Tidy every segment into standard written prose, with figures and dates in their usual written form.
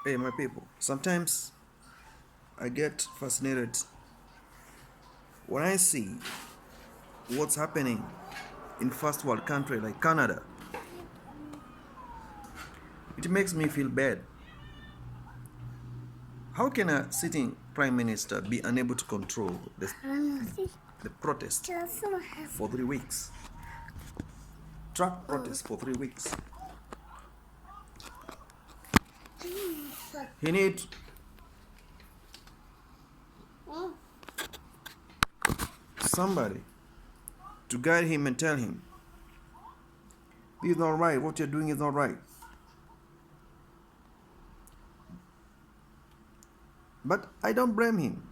Hey, my people, sometimes I get fascinated when I see what's happening in first world country like Canada. It makes me feel bad. How can a sitting prime minister be unable to control the protest for 3 weeks? Truck protest for 3 weeks. He needs somebody to guide him and tell him, this is not right, what you're doing is not right. But I don't blame him.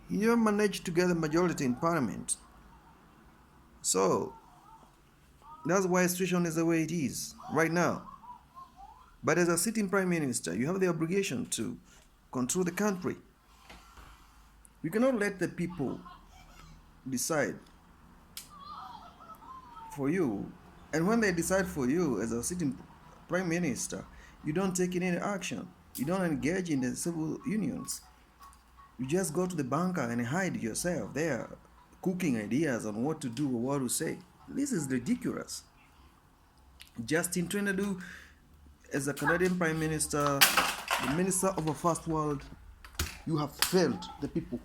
He never managed to get a majority in parliament. So, that's why the situation is the way it is right now. But as a sitting prime minister, you have the obligation to control the country. You cannot let the people decide for you. And when they decide for you as a sitting prime minister, you don't take any action. You don't engage in the civil unions. You just go to the bunker and hide yourself there, cooking ideas on what to do or what to say. This is ridiculous. Justin Trudeau, as a Canadian Prime Minister, the Minister of the First World, you have failed the people.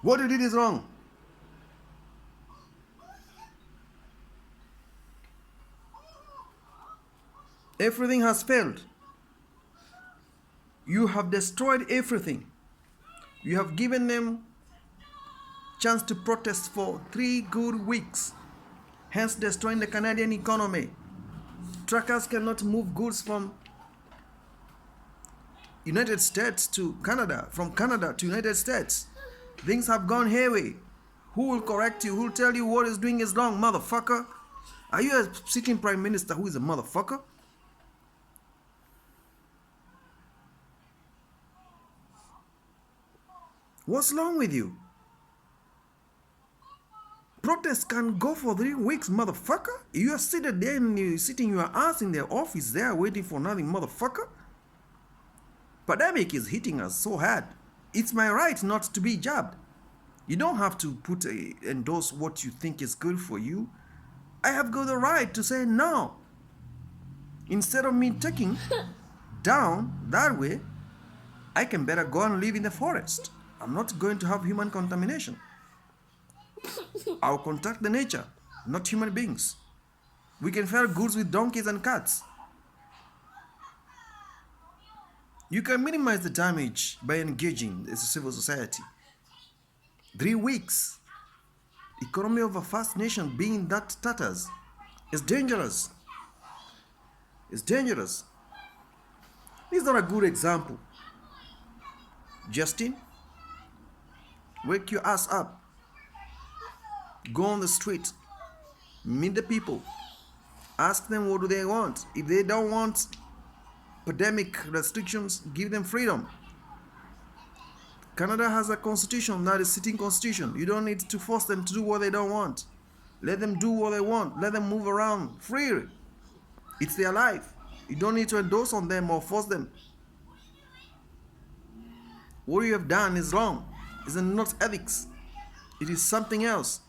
What you did is wrong. Everything has failed. You have destroyed everything. You have given them chance to protest for 3 good weeks, hence destroying the Canadian economy. Truckers cannot move goods from United States to Canada, from Canada to United States. Things have gone hayway. Who will correct you? Who will tell you what is doing is wrong, motherfucker? Are you a sitting prime minister who is a motherfucker? What's wrong with you? Protests can go for 3 weeks, motherfucker. You are seated there and you're sitting your ass in their office there waiting for nothing, motherfucker. Pandemic is hitting us so hard. It's my right not to be jabbed. You don't have to endorse what you think is good for you. I have got the right to say no. Instead of me taking down that way, I can better go and live in the forest. I'm not going to have human contamination. I'll contact the nature, not human beings. We can fare goods with donkeys and cats. You can minimize the damage by engaging as a civil society. 3 weeks. Economy of a first nation being that tatters is dangerous. It's dangerous. This is not a good example. Justin, wake your ass up. Go on the street. Meet the people. Ask them what do they want. If they don't want pandemic restrictions, give them freedom. Canada has a constitution that is sitting constitution. You don't need to force them to do what they don't want. Let them do what they want. Let them move around freely. It's their life. You don't need to endorse on them or force them. What you have done is wrong. It's not ethics. It is something else.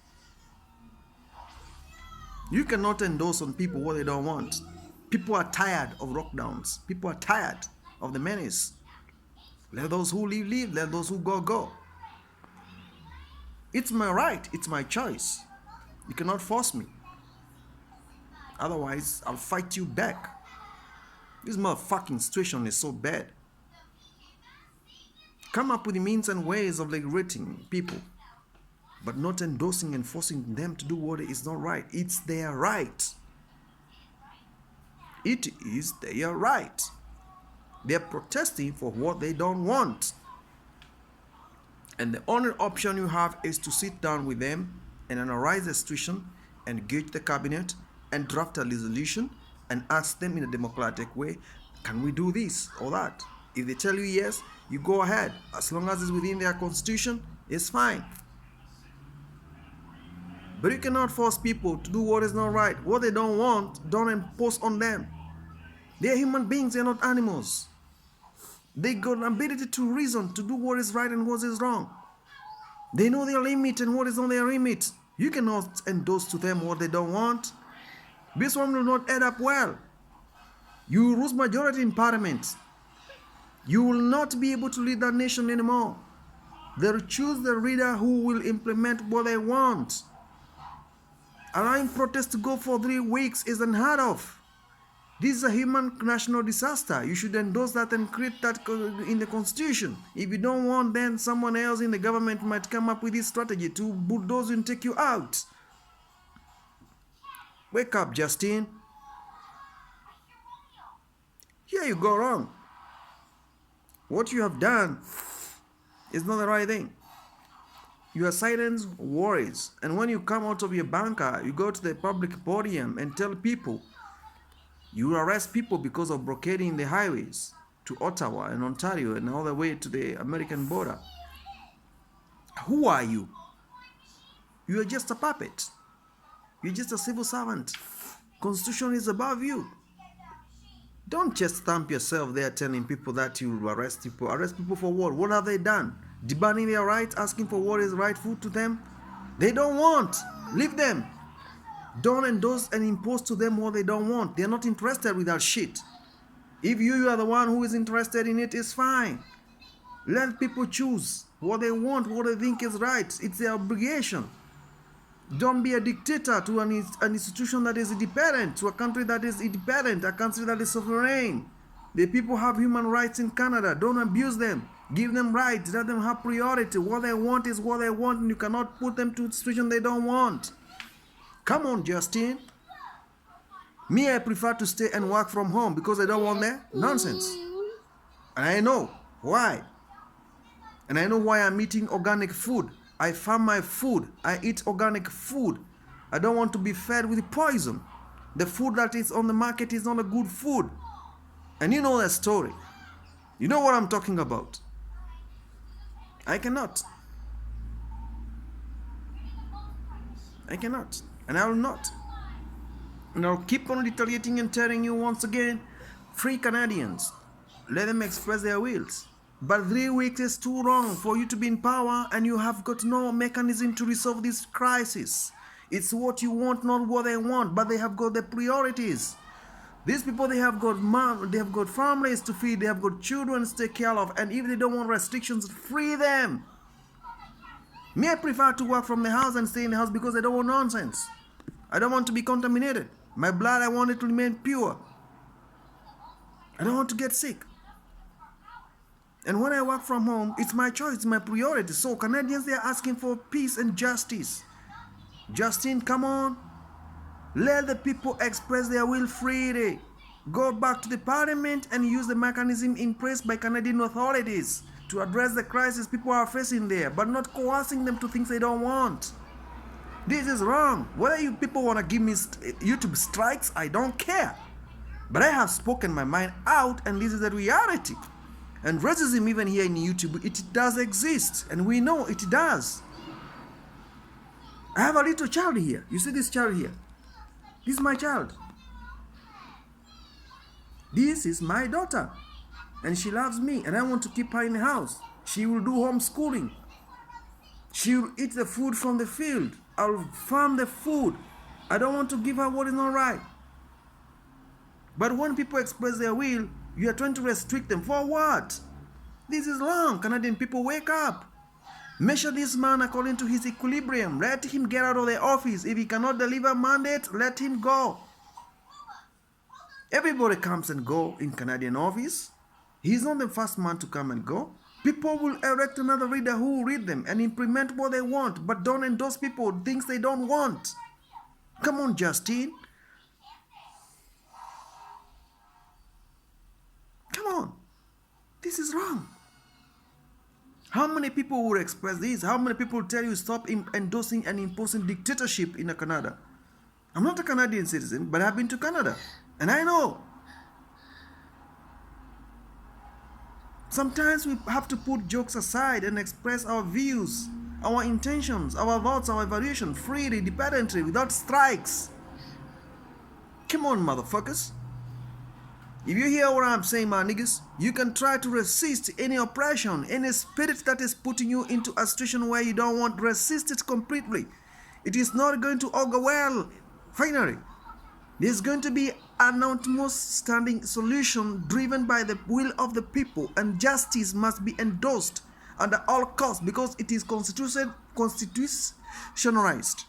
You cannot endorse on people what they don't want. People are tired of lockdowns. People are tired of the menace. Let those who live, live. Let those who go, go. It's my right. It's my choice. You cannot force me. Otherwise, I'll fight you back. This motherfucking situation is so bad. Come up with the means and ways of liberating people, but not endorsing and forcing them to do what is not right. It's their right. It is their right. They're protesting for what they don't want. And the only option you have is to sit down with them and analyze the situation, engage the cabinet, and draft a resolution and ask them in a democratic way, can we do this or that? If they tell you yes, you go ahead. As long as it's within their constitution, It's fine. But you cannot force people to do what is not right. What they don't want, don't impose on them. They are human beings, they are not animals. They got an ability to reason, to do what is right and what is wrong. They know their limit and what is on their limit. You cannot endorse to them what they don't want. This one will not add up well. You will lose majority in parliament. You will not be able to lead that nation anymore. They'll choose the leader who will implement what they want. Allowing protests to go for 3 weeks is unheard of. This is a human national disaster. You should endorse that and create that in the constitution. If you don't want, then someone else in the government might come up with this strategy to bulldoze you and take you out. Wake up, Justine. Here you go wrong. What you have done is not the right thing. You are silence worries. And when you come out of your bunker, you go to the public podium and tell people, you arrest people because of blockading the highways to Ottawa and Ontario and all the way to the American border. Who are you? You are just a puppet. You're just a civil servant. Constitution is above you. Don't just stamp yourself there telling people that you will arrest people. Arrest people for what? What have they done? Demanding their rights, asking for what is rightful to them? They don't want. Leave them. Don't endorse and impose to them what they don't want. They're not interested with that shit. If you are the one who is interested in it, it's fine. Let people choose what they want, what they think is right. It's their obligation. Don't be a dictator to an institution that is independent, to a country that is independent, a country that is sovereign. The people have human rights in Canada. Don't abuse them. Give them rights. Let them have priority. What they want is what they want, and you cannot put them to a situation they don't want. Come on, Justine. Me, I prefer to stay and work from home because I don't want that nonsense. And I know why. And I know why I'm eating organic food. I farm my food. I eat organic food. I don't want to be fed with poison. The food that is on the market is not a good food. And you know that story. You know what I'm talking about. I cannot. I cannot. And I will not. And I'll keep on retaliating and telling you once again, free Canadians. Let them express their wills. But 3 weeks is too long for you to be in power, and you have got no mechanism to resolve this crisis. It's what you want, not what they want, but they have got their priorities. These people, they have got families to feed, they have got children to take care of, and if they don't want restrictions, free them. Me, I prefer to work from the house and stay in the house because I don't want nonsense. I don't want to be contaminated. My blood, I want it to remain pure. I don't want to get sick. And when I work from home, it's my choice, it's my priority. So Canadians, they are asking for peace and justice. Justine, come on. Let the people express their will freely. Go back to the parliament and use the mechanism in place by Canadian authorities to address the crisis people are facing there, but not coercing them to things they don't want. This is wrong. Whether you people want to give me YouTube strikes, I don't care. But I have spoken my mind out, and this is the reality. And racism, even here in YouTube, it does exist, and we know it does. I have a little child here. You see this child here? This is my child. This is my daughter. And she loves me, and I want to keep her in the house. She will do homeschooling. She will eat the food from the field. I'll farm the food. I don't want to give her what is not right. But when people express their will, you are trying to restrict them. For what? This is wrong. Canadian people, wake up. Measure this man according to his equilibrium. Let him get out of the office. If he cannot deliver mandate, let him go. Everybody comes and go in Canadian office. He's not the first man to come and go. People will elect another leader who will read them and implement what they want, but don't endorse people things they don't want. Come on, Justine. Come on. This is wrong. How many people will express this? How many people will tell you stop endorsing and imposing dictatorship in Canada? I'm not a Canadian citizen, but I've been to Canada. And I know. Sometimes we have to put jokes aside and express our views, our intentions, our thoughts, our evaluation freely, independently, without strikes. Come on, motherfuckers. If you hear what I'm saying, my niggas, you can try to resist any oppression, any spirit that is putting you into a situation where you don't want to resist it completely. It is not going to augur well. Finally, there's going to be an utmost standing solution driven by the will of the people, and justice must be endorsed under all costs because it is constitutionalized.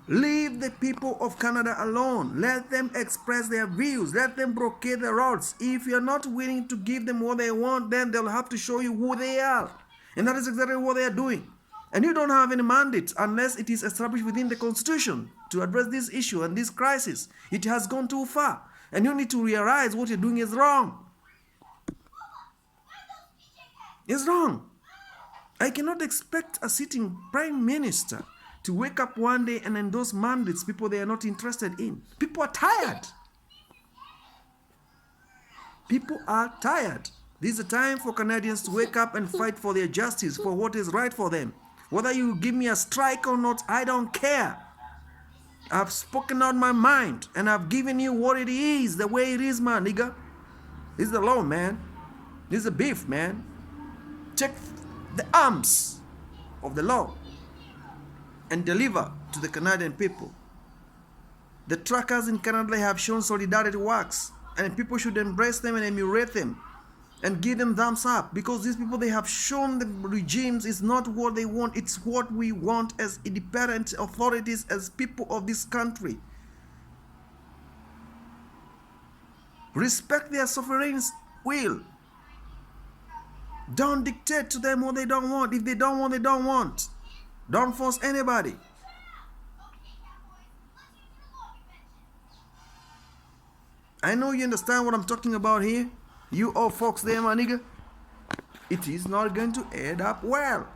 Leave the people of Canada alone. Let them express their views. Let them brocade their roads. If you're not willing to give them what they want, then they'll have to show you who they are. And that is exactly what they are doing. And you don't have any mandate unless it is established within the Constitution to address this issue and this crisis. It has gone too far. And you need to realize what you're doing is wrong. It's wrong. I cannot expect a sitting prime minister to wake up one day and endorse mandates people they are not interested in. People are tired. People are tired. This is a time for Canadians to wake up and fight for their justice, for what is right for them. Whether you give me a strike or not, I don't care. I've spoken out my mind and I've given you what it is, the way it is, man, nigga. This is the law, man. This is the beef, man. Check the arms of the law and deliver to the Canadian people. The truckers in Canada have shown solidarity works, and people should embrace them and emulate them and give them thumbs up, because these people, they have shown the regimes is not what they want, it's what we want as independent authorities, as people of this country. Respect their sovereign will. Don't dictate to them what they don't want. If they don't want, they don't want. Don't force anybody. I know you understand what I'm talking about here. You all folks there, my nigga. It is not going to end up well.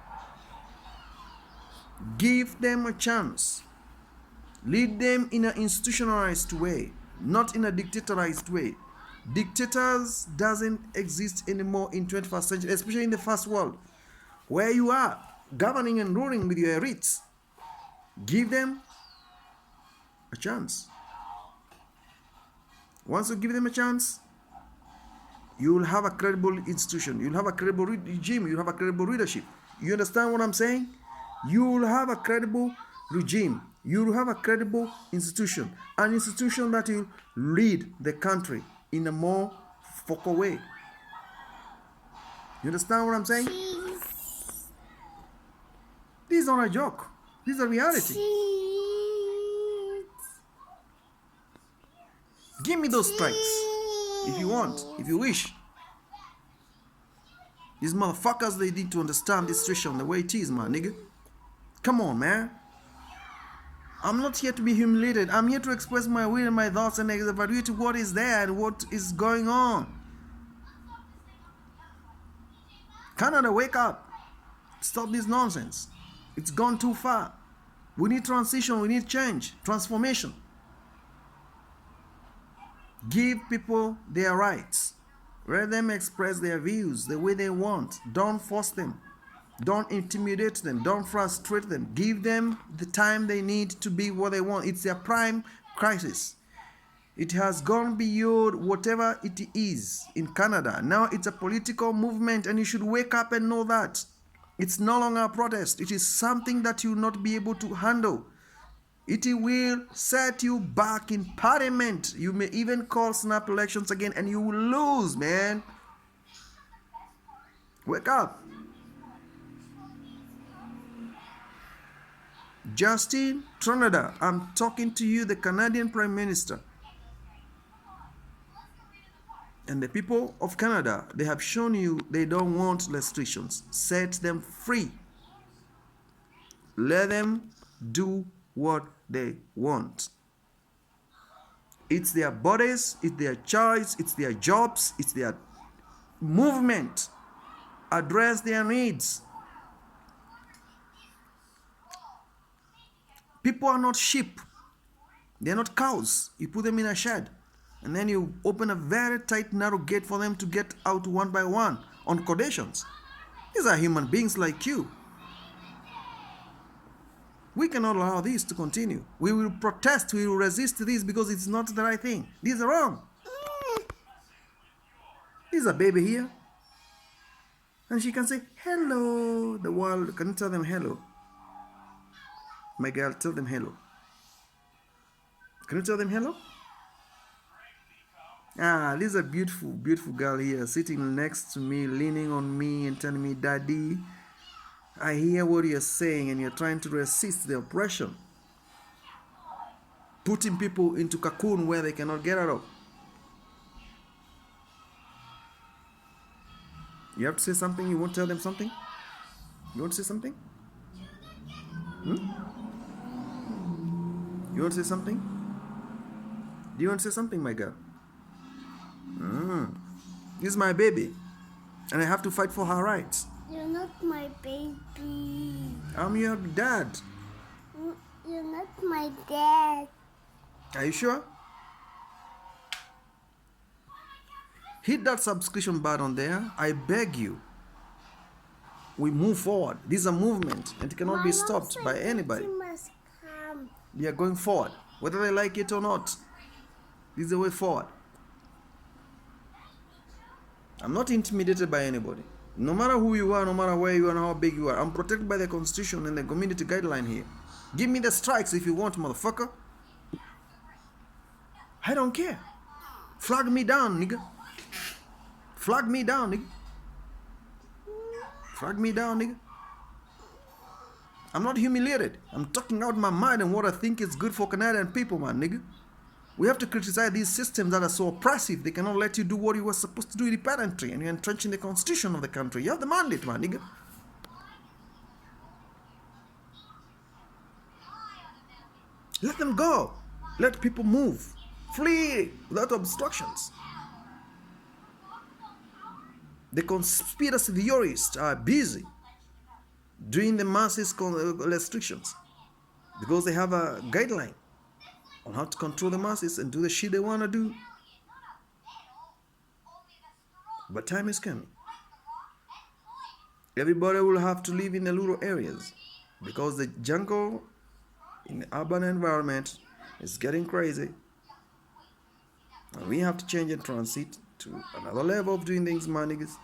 Give them a chance. Lead them in an institutionalized way, not in a dictatorialized way. Dictators doesn't exist anymore in 21st century, especially in the first world, where you are governing and ruling with your elites. Give them a chance. Once you give them a chance, you will have a credible institution. You'll have a credible regime. You'll have a credible leadership. You understand what I'm saying? You will have a credible regime. You will have a credible institution. An institution that will lead the country in a more focal way. You understand what I'm saying? This is not a joke. This is a reality. Give me those strikes if you want, if you wish. These motherfuckers, they need to understand this situation the way it is, man, nigga. Come on, man. I'm not here to be humiliated. I'm here to express my will and my thoughts and evaluate what is there and what is going on. Canada, wake up. Stop this nonsense. It's gone too far. We need transition. We need change. Transformation. Give people their rights. Let them express their views the way they want. Don't force them. Don't intimidate them. Don't frustrate them. Give them the time they need to be what they want. It's their prime crisis. It has gone beyond whatever it is in Canada. Now it's a political movement, and you should wake up and know that. It's no longer a protest. It is something that you will not be able to handle. It will set you back in parliament. You may even call snap elections again, and you will lose, man. Wake up. Justin Trudeau, I'm talking to you, the Canadian Prime Minister. And the people of Canada, they have shown you they don't want restrictions. Set them free. Let them do what they want. It's their bodies, it's their choice, it's their jobs, it's their movement. Address their needs. People are not sheep. They're not cows. You put them in a shed. And then you open a very tight, narrow gate for them to get out one by one on conditions. These are human beings like you. We cannot allow this to continue. We will protest, we will resist this because it's not the right thing. These are wrong. There's a baby here. And she can say, hello. The world, can you tell them hello? My girl, tell them hello. Can you tell them hello? Ah, this is a beautiful, beautiful girl here sitting next to me, leaning on me and telling me, Daddy, I hear what you're saying and you're trying to resist the oppression. Putting people into cocoon where they cannot get out of. You have to say something? You won't tell them something? You want to say something? You want to say something? Do you want to say something, my girl? This is my baby. And I have to fight for her rights. You're not my baby. I'm your dad. You're not my dad. Are you sure? Hit that subscription button there. I beg you. We move forward. This is a movement and it cannot be stopped by anybody. Must come. We are going forward. Whether they like it or not, this is the way forward. I'm not intimidated by anybody. No matter who you are, no matter where you are, and how big you are, I'm protected by the Constitution and the community guideline here. Give me the strikes if you want, motherfucker. I don't care. Flag me down, nigga. Flag me down, nigga. Flag me down, nigga. I'm not humiliated. I'm talking out my mind and what I think is good for Canadian people, man, nigga. We have to criticize these systems that are so oppressive. They cannot let you do what you were supposed to do independently, and you're entrenching the constitution of the country. You have the mandate, man, nigga. Let them go. Let people move. Flee without obstructions. The conspiracy theorists are busy doing the masses restrictions because they have a guideline on how to control the masses and do the shit they want to do. But time is coming. Everybody will have to live in the little areas because the jungle in the urban environment is getting crazy. And we have to change and transit to another level of doing things, my niggas.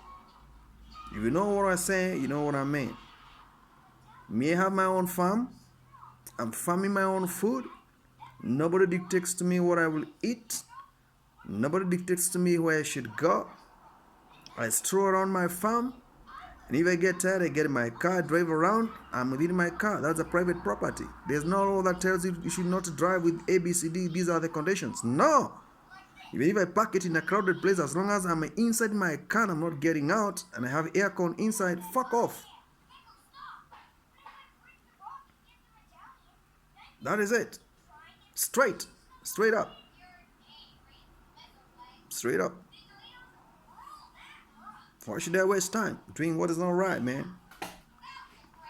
If you know what I say, you know what I mean. Me have my own farm. I'm farming my own food. Nobody dictates to me what I will eat. Nobody dictates to me where I should go. I stroll around my farm. And if I get tired, I get in my car, drive around. I'm within my car. That's a private property. There's no law that tells you you should not drive with A, B, C, D. These are the conditions. No. Even if I park it in a crowded place, as long as I'm inside my car and I'm not getting out and I have aircon inside, fuck off. That is it. Straight up. Straight up. Why should I waste time doing what is not right, man?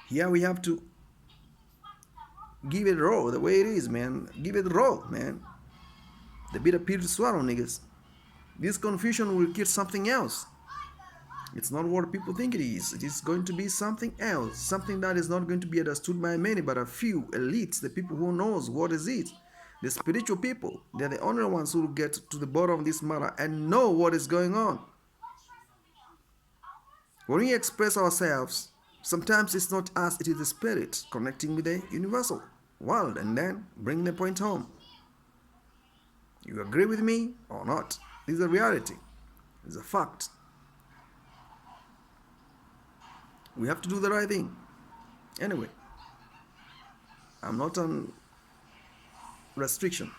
Here we have to give it raw the way it is, man. Give it raw, man. The bitter pill to swallow, niggas. This confusion will kill something else. It's not what people think it is. It is going to be something else. Something that is not going to be understood by many, but a few elites, the people who knows what is it. The spiritual people. They're the only ones who will get to the bottom of this matter and know what is going on. When we express ourselves, sometimes it's not us, it is the spirit connecting with the universal world and then bring the point home. You agree with me or not? This is a reality. It's a fact. We have to do the right thing. Anyway, I'm not on restriction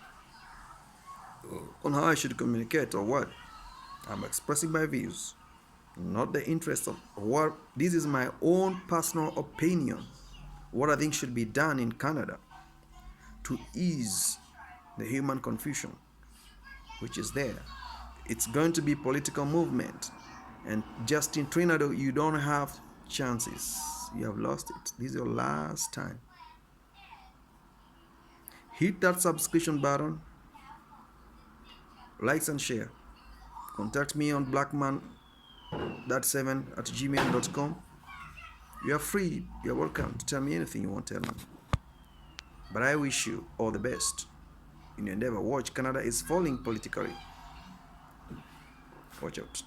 on how I should communicate or what. I'm expressing my views, not the interest of what. This is my own personal opinion. What I think should be done in Canada to ease the human confusion which is there. It's going to be political movement. And Justin Trinidad, you don't have chances. You have lost it. This is your last time. Hit that subscription button. likes and share. Contact me on blackman.7@gmail.com. You are free, you are welcome to tell me anything you want to tell me. But I wish you all the best in your endeavor. Watch, Canada is falling politically. Watch out.